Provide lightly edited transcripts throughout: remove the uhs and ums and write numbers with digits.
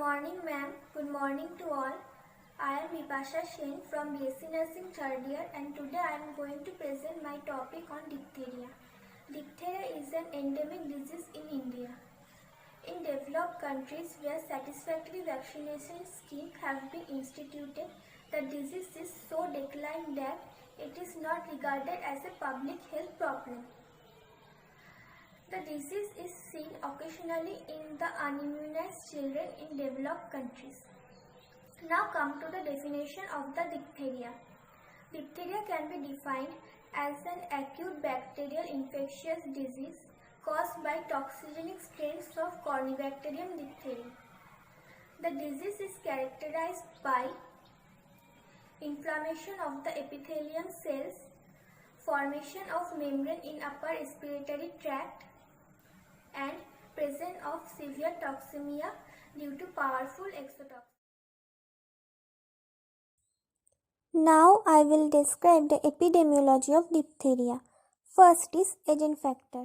morning, ma'am. Good morning to all. I am Vipasha Sen from BSc Nursing 3rd year, and today I am going to present my topic on diphtheria. Diphtheria is an endemic disease in India. In developed countries where satisfactory vaccination schemes have been instituted, the disease is so declined that it is not regarded as a public health problem. The disease is seen occasionally in the unimmunized children in developed countries. Now come to the definition of the diphtheria. Diphtheria can be defined as an acute bacterial infectious disease caused by toxigenic strains of Corynebacterium diphtheria. The disease is characterized by inflammation of the epithelium cells, formation of membrane in upper respiratory tract, and presence of severe toxemia due to powerful exotoxin. Now I will describe the epidemiology of diphtheria. First is agent factor.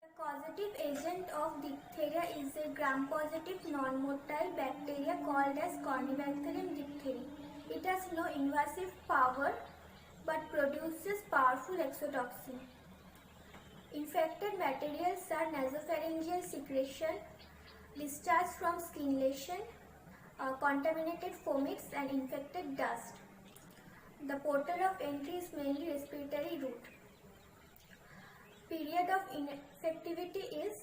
The causative agent of diphtheria is a gram-positive non-motile bacteria called as Corynebacterium diphtheria. It has no invasive power but produces powerful exotoxin. Infected materials are nasopharyngeal secretion, discharge from skin lesion, contaminated fomites and infected dust. The portal of entry is mainly respiratory route. Period of infectivity is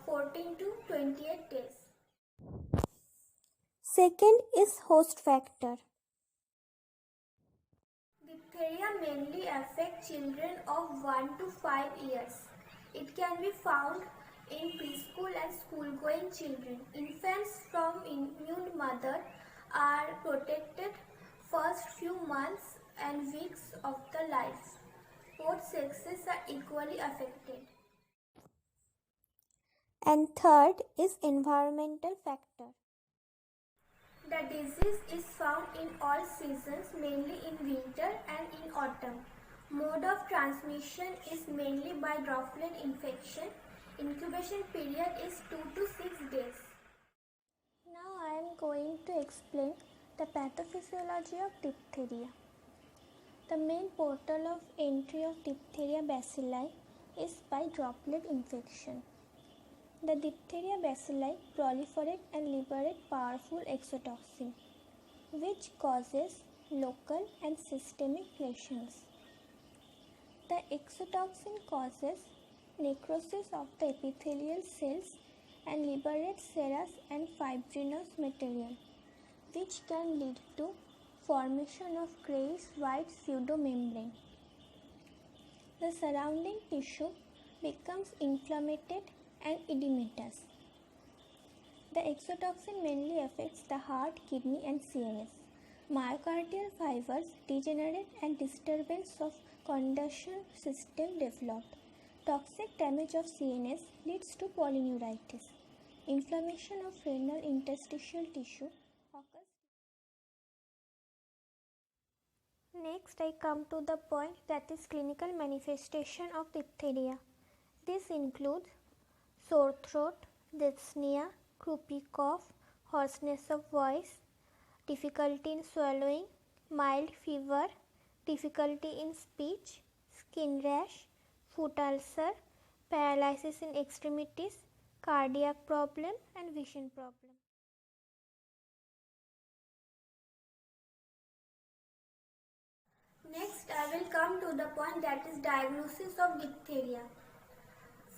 14 to 28 days. Second is host factor. Diphtheria mainly affects children of 1 to 5 years. It can be found in preschool and school-going children. Infants from immune mother are protected first few months and weeks of the life. Both sexes are equally affected. And third is environmental factor. The disease is found in all seasons, mainly in winter and in autumn. Mode of transmission is mainly by droplet infection. Incubation period is 2 to 6 days. Now I am going to explain the pathophysiology of diphtheria. The main portal of entry of diphtheria bacilli is by droplet infection. The diphtheria bacilli proliferate and liberate powerful exotoxin, which causes local and systemic lesions. The exotoxin causes necrosis of the epithelial cells and liberates serous and fibrinous material, which can lead to formation of grayish-white pseudomembrane. The surrounding tissue becomes inflamed and edematous. The exotoxin mainly affects the heart, kidney and CNS. Myocardial fibers degenerate and disturbance of conduction system developed. Toxic damage of CNS leads to polyneuritis. Inflammation of renal interstitial tissue occurs. Next, I come to the point that is clinical manifestation of diphtheria. This includes sore throat, dyspnea, croupy cough, hoarseness of voice, difficulty in swallowing, mild fever, difficulty in speech, skin rash, foot ulcer, paralysis in extremities, cardiac problem and vision problem. Next, I will come to the point that is diagnosis of diphtheria.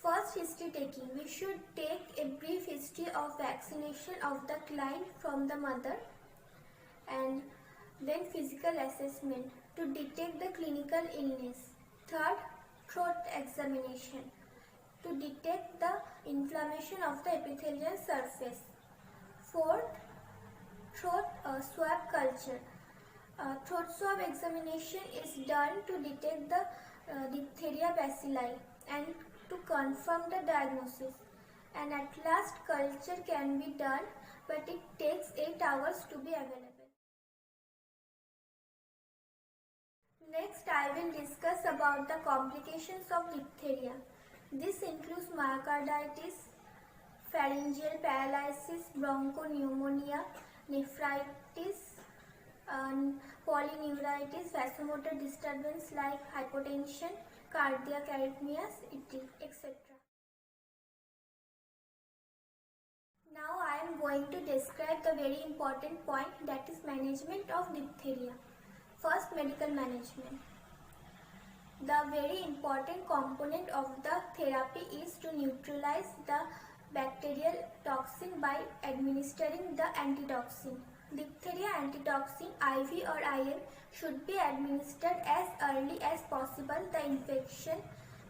First, history taking. We should take a brief history of vaccination of the client from the mother, and then physical assessment to detect the clinical illness. Third, throat examination to detect the inflammation of the epithelial surface. Fourth, throat swab culture. Throat swab examination is done to detect the diphtheria bacilli and to confirm the diagnosis. And at last, culture can be done, but it takes 8 hours to be available. Next, I will discuss about the complications of diphtheria. This includes myocarditis, pharyngeal paralysis, bronchopneumonia, nephritis, polyneuritis, vasomotor disturbance like hypotension, cardiac arrhythmias, etc. Now I am going to describe the very important point, that is management of diphtheria. First, medical management. The very important component of the therapy is to neutralize the bacterial toxin by administering the antitoxin. Diphtheria antitoxin IV or IM should be administered as early as possible the infection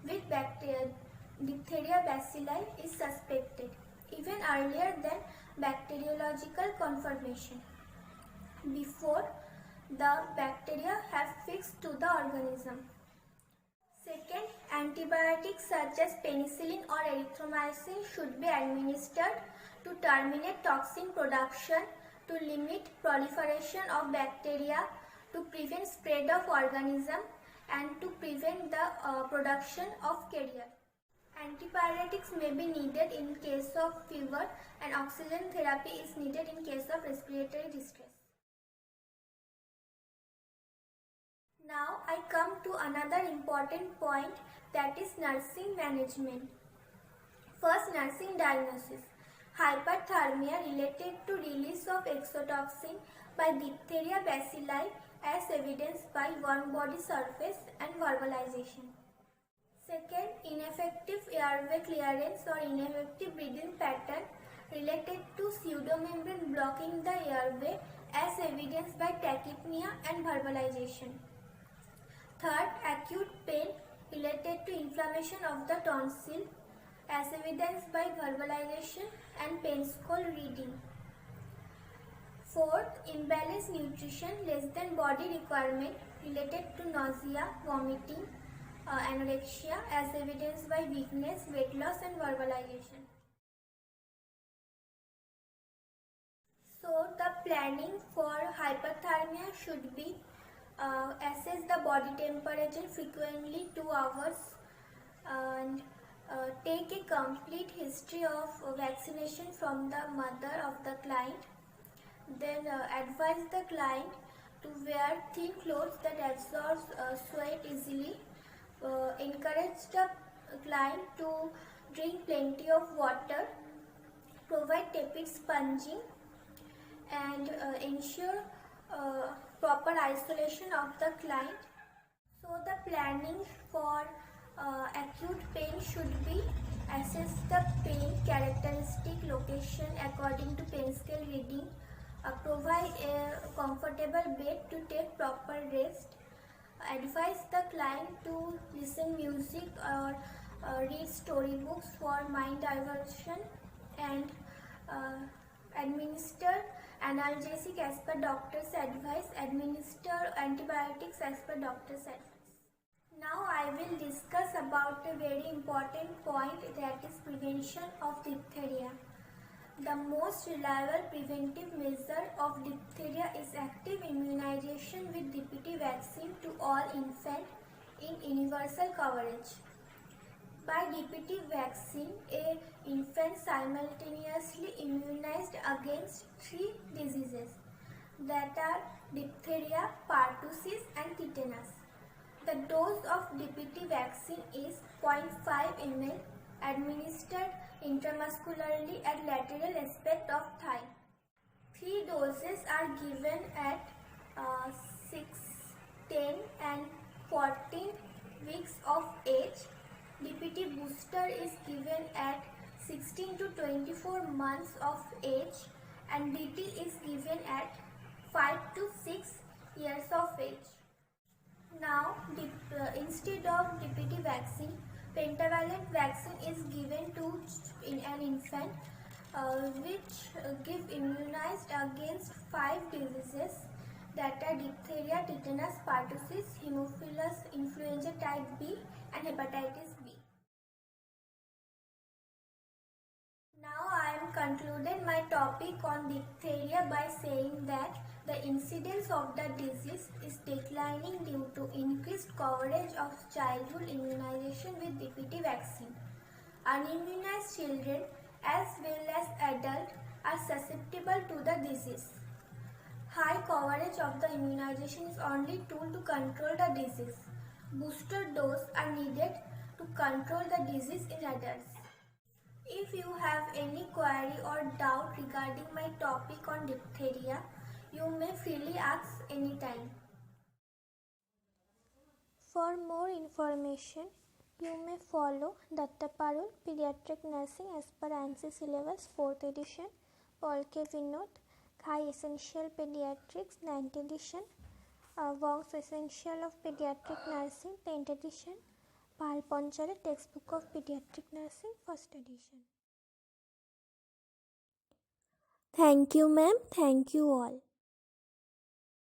with diphtheria bacilli is suspected, even earlier than bacteriological confirmation, before the bacteria have fixed to the organism. Second, antibiotics such as penicillin or erythromycin should be administered to terminate toxin production, to limit proliferation of bacteria, to prevent spread of organism, and to prevent the production of carrier. Antipyretics may be needed in case of fever, and oxygen therapy is needed in case of respiratory distress. Now I come to another important point, that is nursing management. First, nursing diagnosis. Hyperthermia related to release of exotoxin by diphtheria bacilli as evidenced by warm body surface and verbalization. Second, ineffective airway clearance or ineffective breathing pattern related to pseudomembrane blocking the airway as evidenced by tachypnea and verbalization. Third, acute pain related to inflammation of the tonsil as evidenced by verbalization and Penskoll reading. Fourth, imbalanced nutrition less than body requirement related to nausea, vomiting, anorexia as evidenced by weakness, weight loss and verbalization. So the planning for hyperthermia should be assess the body temperature frequently 2 hours and take a complete history of vaccination from the mother of the client. Then advise the client to wear thin clothes that absorbs sweat easily. Encourage the client to drink plenty of water. Provide tepid sponging and ensure proper isolation of the client. So the planning for acute pain should be assess the pain characteristic location according to Penskoll reading, provide a comfortable bed to take proper rest, advise the client to listen music or read storybooks for mind diversion, and administer analgesic as per doctor's advice, administer antibiotics as per doctor's advice. Now I will discuss about a very important point, that is prevention of diphtheria. The most reliable preventive measure of diphtheria is active immunization with DPT vaccine to all infants in universal coverage. By DPT vaccine, an infant simultaneously immunized against 3 diseases, that are diphtheria, pertussis and tetanus. The dose of DPT vaccine is 0.5 ml administered intramuscularly at lateral aspect of thigh. 3 doses are given at 6, 10 and 14 weeks of age. DPT booster is given at 16 to 24 months of age, and DT is given at 5 to 6 years of age. Now, instead of DPT vaccine, pentavalent vaccine is given to an infant which give immunized against 5 diseases, that are diphtheria, tetanus, pertussis, Haemophilus influenza type B and hepatitis B. Now I am concluded my topic on diphtheria by saying that the incidence of the disease is declining due to increased coverage of childhood immunization with DPT vaccine. Unimmunized children as well susceptible to the disease. High coverage of the immunization is only tool to control the disease. Booster doses are needed to control the disease in adults. If you have any query or doubt regarding my topic on diphtheria, you may freely ask anytime. For more information, you may follow Datta Parul Pediatric Nursing as per ANSI Syllabus 4th edition, Paul K. Vinod, Khai Essential Pediatrics 9th edition, Wong's Essential of Pediatric Nursing 10th edition, Pal Ponchale Textbook of Pediatric Nursing 1st edition. Thank you, ma'am. Thank you all.